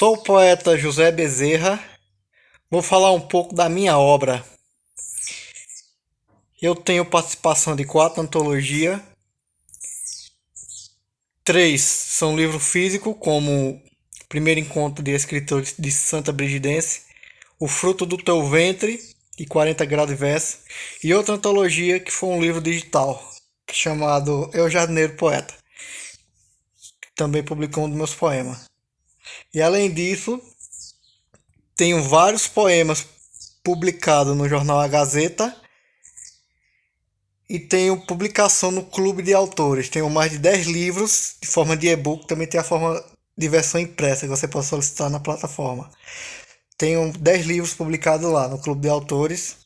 Sou o poeta José Bezerra. Vou falar um pouco da minha obra. Eu tenho participação de 4 antologias. 3 são livro físico, como Primeiro Encontro de Escritores de Santa Brigidense, O Fruto do Teu Ventre e 40 Graus de Verso. E outra antologia que foi um livro digital, chamado Eu Jardineiro Poeta, que também publicou um dos meus poemas. E além disso, tenho vários poemas publicados no jornal A Gazeta e tenho publicação no Clube de Autores. Tenho mais de 10 livros de forma de e-book, também tem a forma de versão impressa que você pode solicitar na plataforma. Tenho 10 livros publicados lá no Clube de Autores.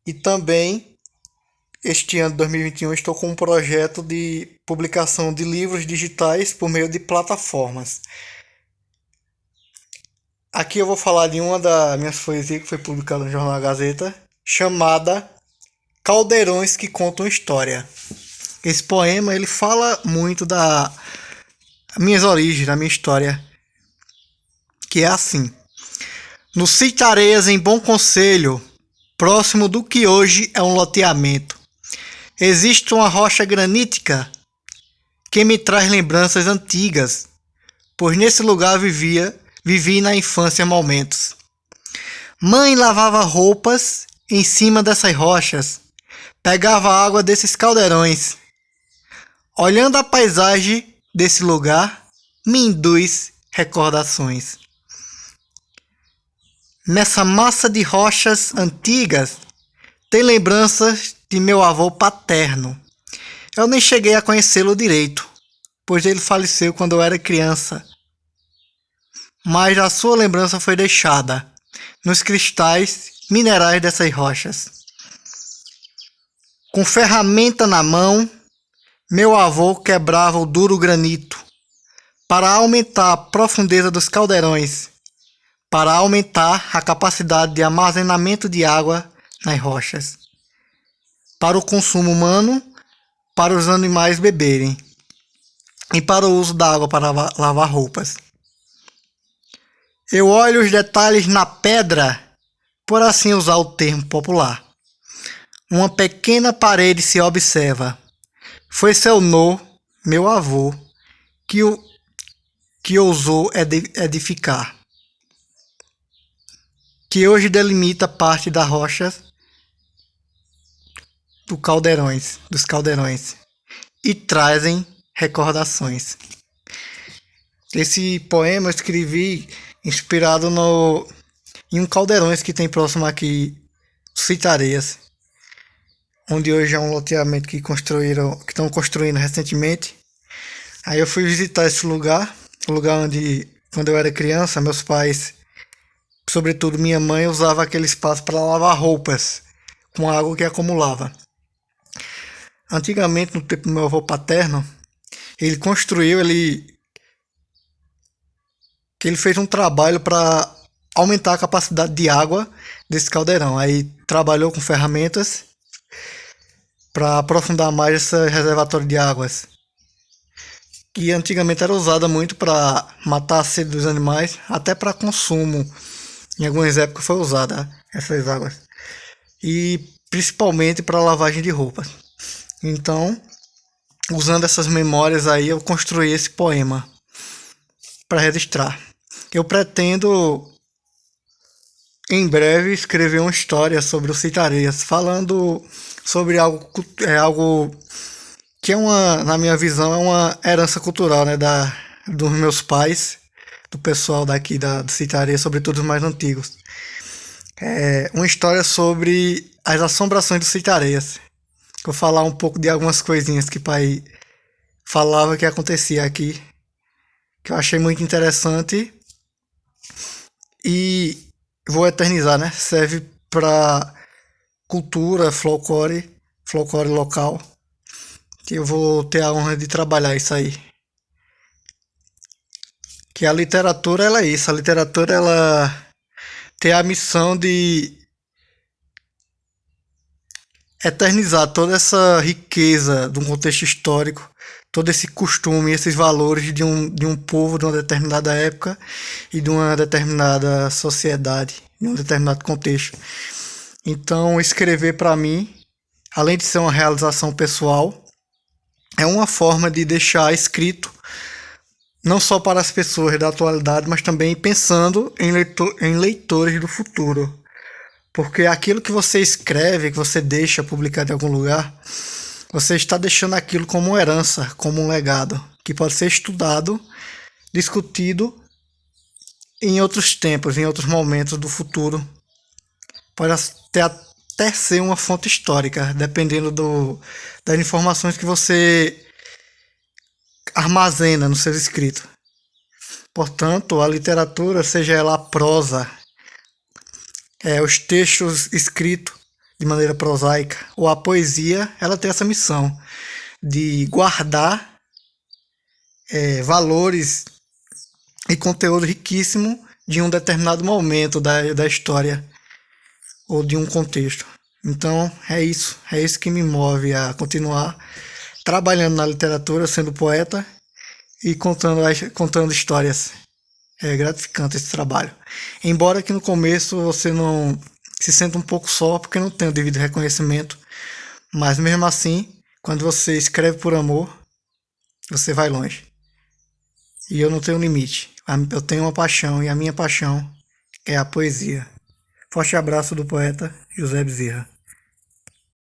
E também, este ano de 2021, estou com um projeto de publicação de livros digitais por meio de plataformas. Aqui eu vou falar de uma das minhas poesias que foi publicada no Jornal A Gazeta, chamada Caldeirões que Contam História. Esse poema ele fala muito das minhas origens, da minha história, que é assim. No sítio Areias, em Bom Conselho, próximo do que hoje é um loteamento, existe uma rocha granítica que me traz lembranças antigas, pois nesse lugar vivi na infância momentos. Mãe lavava roupas em cima dessas rochas, pegava água desses caldeirões. Olhando a paisagem desse lugar, me induz recordações. Nessa massa de rochas antigas, tem lembranças de meu avô paterno. Eu nem cheguei a conhecê-lo direito, pois ele faleceu quando eu era criança. Mas a sua lembrança foi deixada nos cristais minerais dessas rochas. Com ferramenta na mão, meu avô quebrava o duro granito para aumentar a profundeza dos caldeirões, para aumentar a capacidade de armazenamento de água nas rochas, para o consumo humano, para os animais beberem e para o uso da água para lavar roupas. Eu olho os detalhes na pedra, por assim usar o termo popular. Uma pequena parede se observa. Foi seu nó, meu avô, que ousou edificar, que hoje delimita parte da rocha dos caldeirões, e trazem recordações. Esse poema eu escrevi inspirado em um caldeirões que tem próximo aqui, Citareias, onde hoje é um loteamento que estão construindo recentemente. Aí eu fui visitar esse lugar, o lugar onde, quando eu era criança, meus pais, sobretudo minha mãe, usava aquele espaço para lavar roupas com água que acumulava. Antigamente, no tempo do meu avô paterno, ele fez um trabalho para aumentar a capacidade de água desse caldeirão. Aí trabalhou com ferramentas para aprofundar mais esse reservatório de águas, que antigamente era usada muito para matar a sede dos animais, até para consumo. Em algumas épocas foi usada essas águas, e principalmente para lavagem de roupas. Então, usando essas memórias aí, eu construí esse poema para registrar. Eu pretendo em breve escrever uma história sobre o Citareias, falando sobre algo que na minha visão, é uma herança cultural, né, dos meus pais, do pessoal daqui do Citareias, sobretudo os mais antigos. É uma história sobre as assombrações do Citareias. Vou falar um pouco de algumas coisinhas que pai falava que acontecia aqui, que eu achei muito interessante e vou eternizar, né? Serve para cultura, folclore local, que eu vou ter a honra de trabalhar isso aí. Que a literatura, ela é isso. A literatura, ela tem a missão de eternizar toda essa riqueza de um contexto histórico, todo esse costume, esses valores de um povo, de uma determinada época e de uma determinada sociedade, de um determinado contexto. Então, escrever para mim, além de ser uma realização pessoal, é uma forma de deixar escrito não só para as pessoas da atualidade, mas também pensando em leitores do futuro. Porque aquilo que você escreve, que você deixa publicado em algum lugar, você está deixando aquilo como uma herança, como um legado, que pode ser estudado, discutido em outros tempos, em outros momentos do futuro. Pode até ser uma fonte histórica, dependendo das informações que você armazena nos seus escritos. Portanto, a literatura, seja ela a prosa, os textos escritos de maneira prosaica, ou a poesia, ela tem essa missão de guardar valores e conteúdo riquíssimo de um determinado momento da história ou de um contexto. Então é isso que me move a continuar trabalhando na literatura, sendo poeta e contando histórias. É gratificante esse trabalho. Embora que no começo você não se sinta um pouco só porque não tem o devido reconhecimento, mas mesmo assim, quando você escreve por amor, você vai longe. E eu não tenho limite. Eu tenho uma paixão e a minha paixão é a poesia. Forte abraço do poeta José Bezerra.